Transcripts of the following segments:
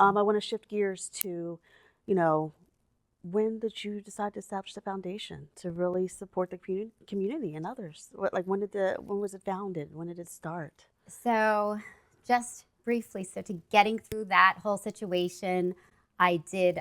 I want to shift gears to, you know, when did you decide to establish the foundation to really support the community and others? When was it founded? When did it start? So, just briefly, so to getting through that whole situation, I did,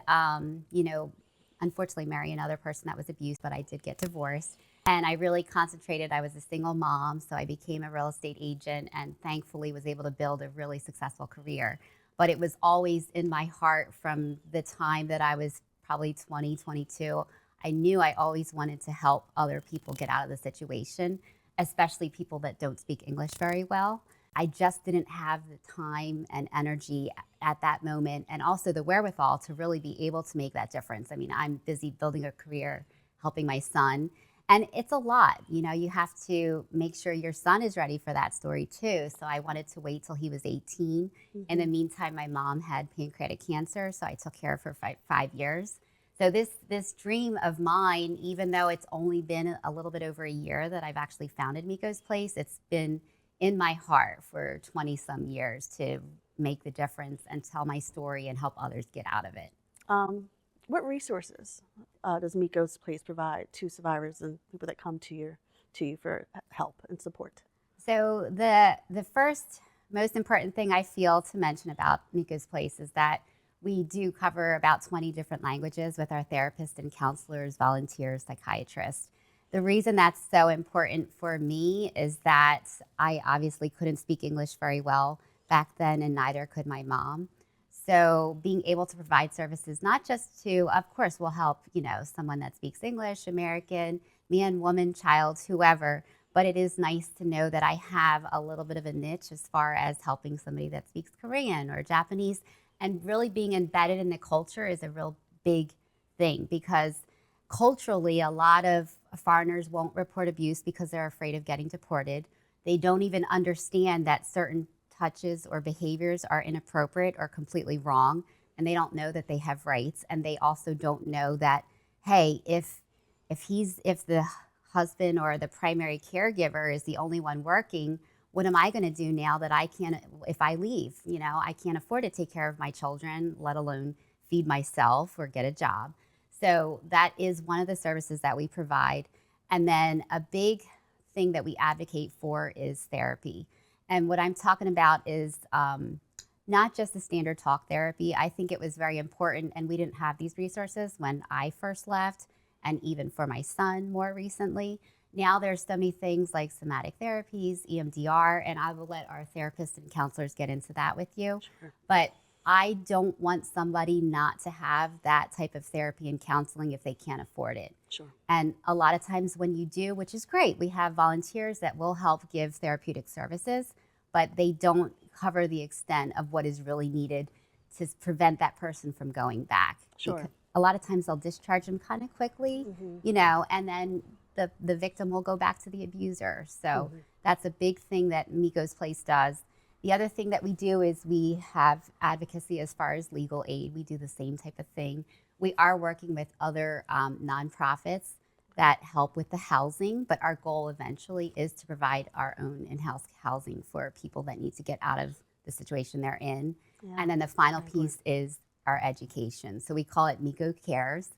unfortunately marry another person that was abused, but I did get divorced. And I really concentrated. I was a single mom, so I became a real estate agent and thankfully was able to build a really successful career. But it was always in my heart from the time that I was probably 20, 22. I knew I always wanted to help other people get out of the situation, especially people that don't speak English very well. I just didn't have the time and energy at that moment, and also the wherewithal to really be able to make that difference. I mean, I'm busy building a career, helping my son, and it's a lot. You know, you have to make sure your son is ready for that story too. So I wanted to wait till he was 18. In the meantime, my mom had pancreatic cancer, so I took care of her for 5 years. So this dream of mine, even though it's only been a little bit over a year that I've actually founded Mikosplace, it's been in my heart for 20 some years to make the difference and tell my story and help others get out of it. Um, what resources does Miko's Place provide to survivors and people that come to you for help and support? So the first most important thing I feel to mention about Miko's Place is that we do cover about 20 different languages with our therapists and counselors, volunteers, psychiatrists. The reason that's so important for me is that I obviously couldn't speak English very well back then, and neither could my mom. So being able to provide services, not just to, of course, will help, someone that speaks English, American, man, woman, child, whoever, but it is nice to know that I have a little bit of a niche as far as helping somebody that speaks Korean or Japanese, and really being embedded in the culture is a real big thing, because culturally, a lot of foreigners won't report abuse because they're afraid of getting deported. They don't even understand that certain touches or behaviors are inappropriate or completely wrong, and they don't know that they have rights. And they also don't know that, hey, if the husband or the primary caregiver is the only one working, what am I going to do now that I can't, if I leave? I can't afford to take care of my children, let alone feed myself or get a job. So that is one of the services that we provide. And then a big thing that we advocate for is therapy. And what I'm talking about is not just the standard talk therapy. I think it was very important, and we didn't have these resources when I first left, and even for my son more recently. Now there's so many things like somatic therapies, EMDR, and I will let our therapists and counselors get into that with you. Sure. But I don't want somebody not to have that type of therapy and counseling if they can't afford it. Sure. And a lot of times when you do, which is great, we have volunteers that will help give therapeutic services, but they don't cover the extent of what is really needed to prevent that person from going back. Sure. Because a lot of times they'll discharge them kind of quickly, and then the victim will go back to the abuser. So that's a big thing that Miko's Place does. The other thing that we do is we have advocacy as far as legal aid. We do the same type of thing. We are working with other nonprofits that help with the housing, but our goal eventually is to provide our own in-house housing for people that need to get out of the situation they're in. Yeah, and then the final piece is our education. So we call it Miko Cares,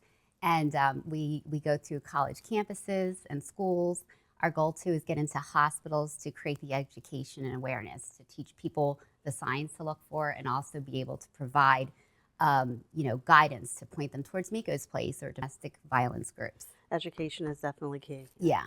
and we go through college campuses and schools. Our goal too is get into hospitals to create the education and awareness, to teach people the signs to look for, and also be able to provide guidance to point them towards Miko's Place or domestic violence groups. Education is definitely key. Yeah.